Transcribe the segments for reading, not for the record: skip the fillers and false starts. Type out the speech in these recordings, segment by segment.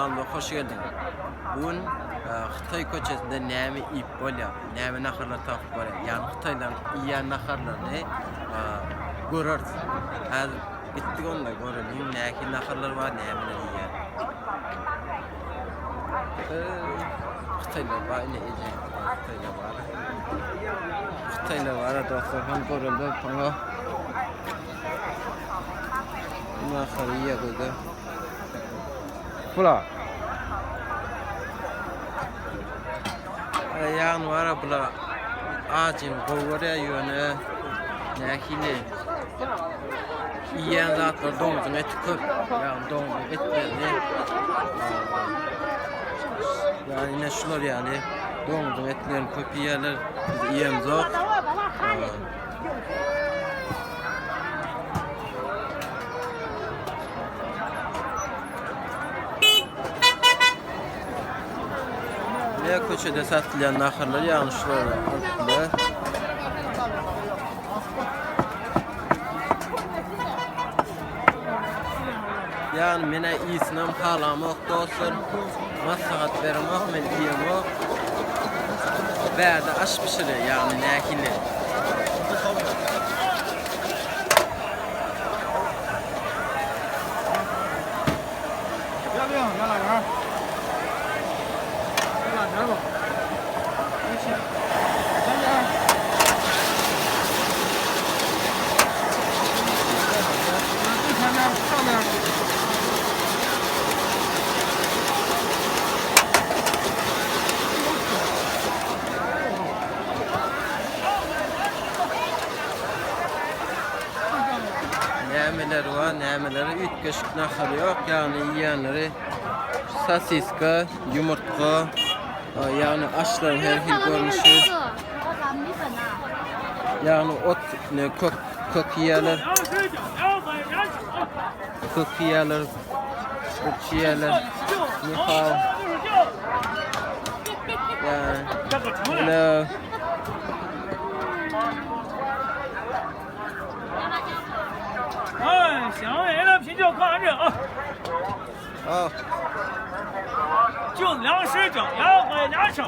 kanalıma hoş geldin. Bugün Xitay köçesinde näme ip bolýar, näme naharlar tapyp bolýar. Yani Xitaydan iýen naharlarny görürüz. Häzir gitdik onda görelim näki naharlar bar, nämeler iýen. Xitaylar bar, ne eje Xitaylar bar. Xitaylar bar, dostlar, hem görüldü, pana. Nahar iýe goýdy. Bula. Yani var bula ağacın kovara yönü näkili iýen zatlar doňuzun eti köp, yani doňuzun etlerini yani ne şular yani doňuzun etlerini köp ýerler biz iýen zok. Ya köçede satılan naharlar yanlışlar altında. Yani mene iyisinem halamak dostlar. Maslahat vermek men diýemek. Bärde aş pişirir yani näkili. Nämeler var, nämeleri üç köşk nahar yok. Yani yiyenleri sasiska, yumurtka, yani aşların her hil görünüşü. Yani ot, ne kök yiyeler, kök yiyeler, kök yiyeler, nifal. Yani ne? Oh. 就粮食整羊和俩省。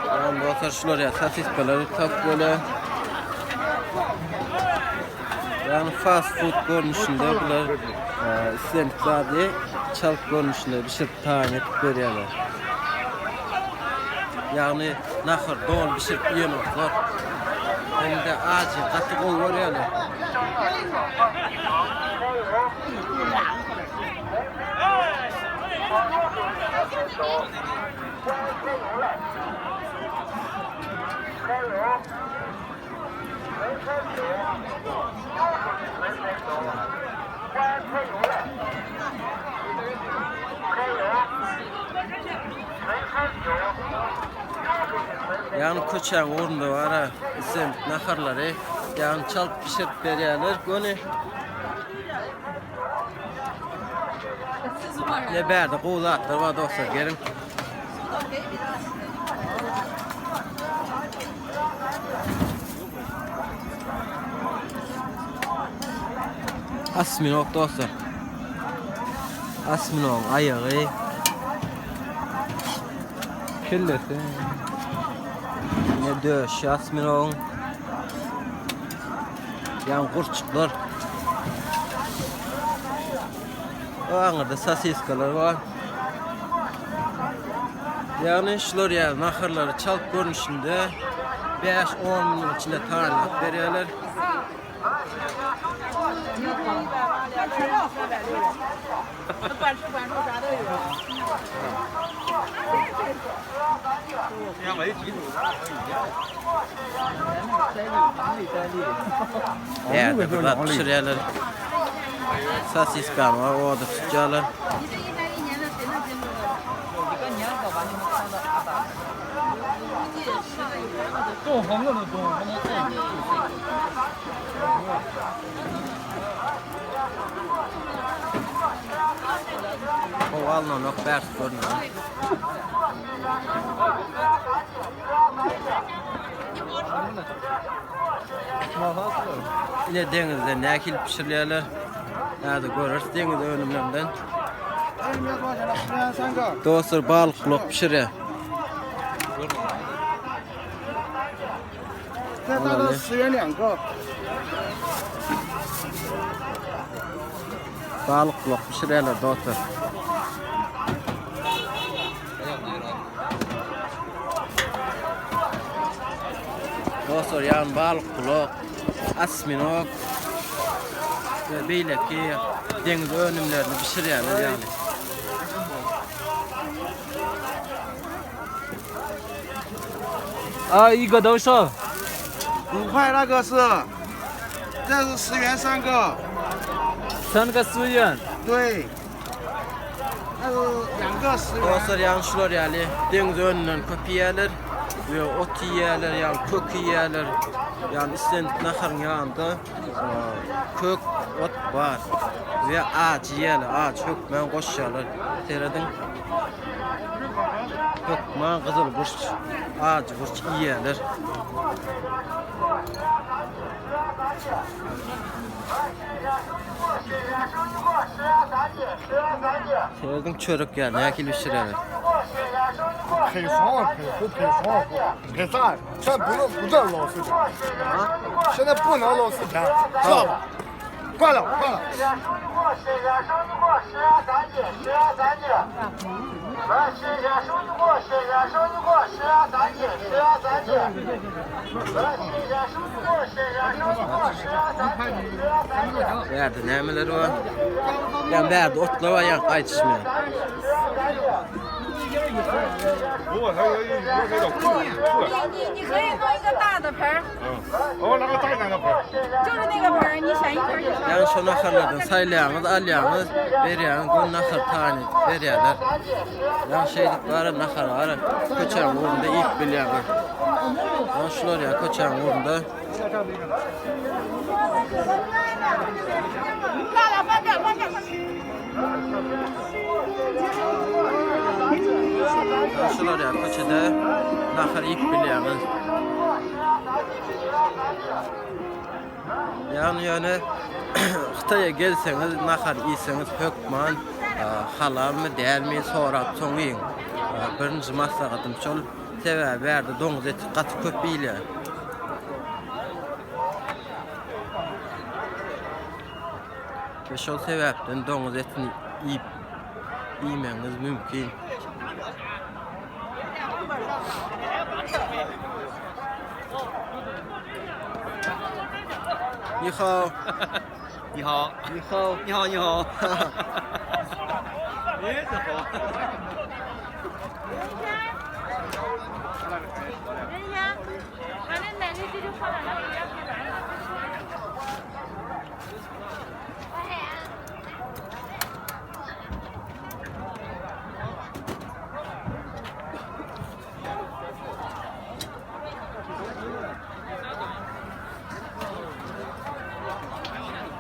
Yani dostlar şular ya sasiskaları tak böyle. Yani fast food görünüşünde bunlar istenizade çalık görünüşünde bir şey tayin etip veriyorlar. Yani nahır doğal bir şey yemek var. Hem de acı katı kol veriyorlar. Yani köçen orunda var ha, isim naharları, yani çalıp pişirip veriyorlar, gönü. Ne berde kovlatlar var dostlar, gelin. Asminok dostlar. Asminok ayağı. Kellesi. Ne döş asminok. Yani kurçuklar. O anırda sasiskalar var. Yani şular ya naharları çalıp görünüşünde 5-10 minut içinde tarihat veriyorlar. Evet, burada pişiriyorlar. Sasiskan var, orada tutuyorlar. alınan ok bərs görünür. Yine denizde nakil pişiriyorlar. Nerede görürüz deniz önümlerinden. Dostlar balık kulak pişiriyor. 这大概10元2个。 Balık kulak pişiriyorlar dostlar. Dostlar yani balık kulak, asminok ve böyle ki deniz önümlerini pişiriyorlar yani.一个多少？ 5块那个是，这是10元3个。 3个10元。 对，那是2个10元。 Dostlar yani şular yani deniz önünden köpiyeler ve ot yiyeler yani kök yiyeler yani istendik naharın yanında kök ot var ve ağaç yiyeler ağaç hökmen koşuyorlar teredin hökmen kızıl burç ağaç burç yiyeler teredin çörük yani yakil bir şeyler 配双配不配双配啥？现在不能老是的，现在不能老是的，知道吧？关了关了。verdi nemeleri var yani verdi otlar var yani kaytışmıyor 如果它有点贵，你可以弄一个大的盆儿，我拿个大一点的盆儿。就是那个盆儿，你选一盆儿就行。 yani şu nakarlardan saylayağımız, alyağımız, veriyoruz, bu nakar tane veriyorlar. Yani şeydik var, nakar var, köçen uğrunda ilk biliyorlar. Yani şular ya, köçen uğrunda. 辣了，放这，放这。 Yani şular ya, köçede nakar ilk biliyorlar. Yani Xitay'a gelseniz, nakar iyseniz hökman halal mı değil mi sorap soňyň. Birinji maslahatim şol sebäbi berdi doňuz eti gaty köp beýle. Ve şol sebäpden doňuz etini ýemeňiz mümkin. 你好，你好，你好，你好，你好。哎，这好。